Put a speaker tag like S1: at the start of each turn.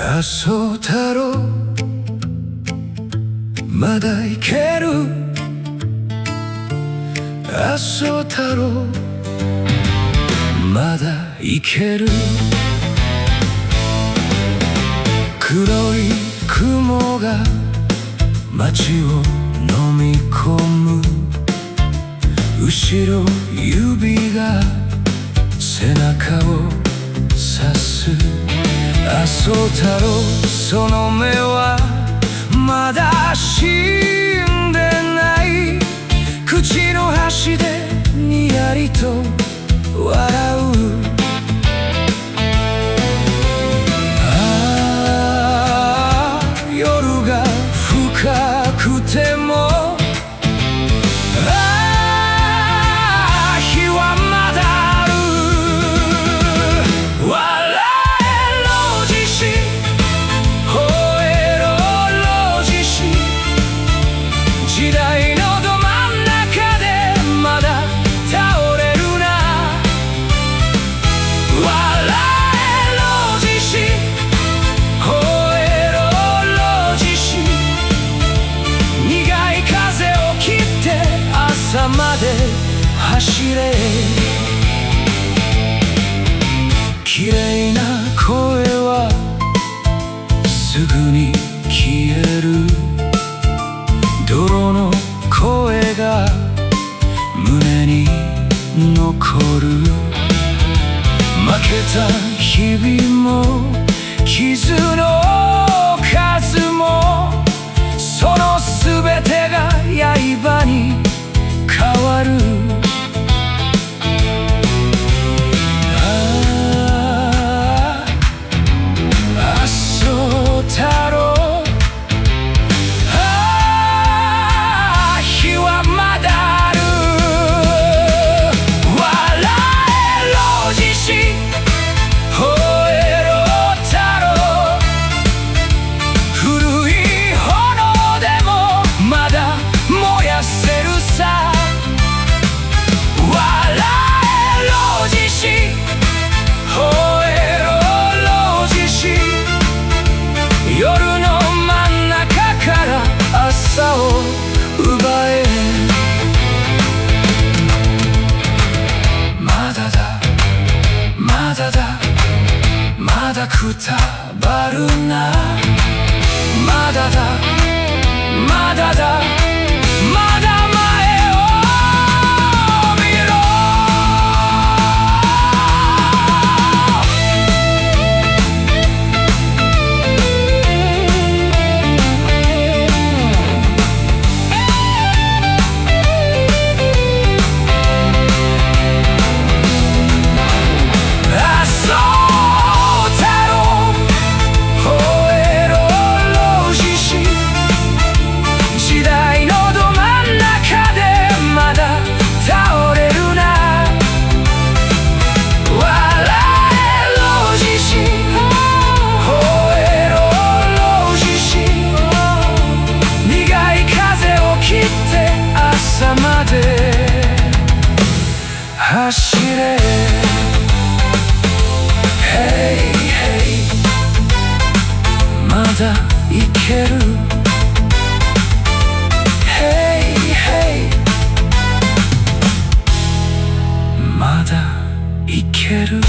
S1: 麻生太郎まだいける。麻生太郎まだいける。黒い雲が街を飲み込む。後ろ指が背中を刺す。麻生太郎その目はまだ死んでない。口の端でにやりと笑う。ああ夜が深くても朝まで走れ。綺麗な声はすぐに消える。泥の声が胸に残る。負けた日々も傷の数もその全てが刃に変わる。ああ麻生太郎ああ日はまだある。笑え老獅子吠えろ太郎。古い炎でもまだ燃やせるさ。夜の真ん中から朝を奪え。まだだまだだまだくたばるな。まだだまだだまだ前を見ろ。朝まで走れ。Hey hey まだいける。Hey hey まだいける。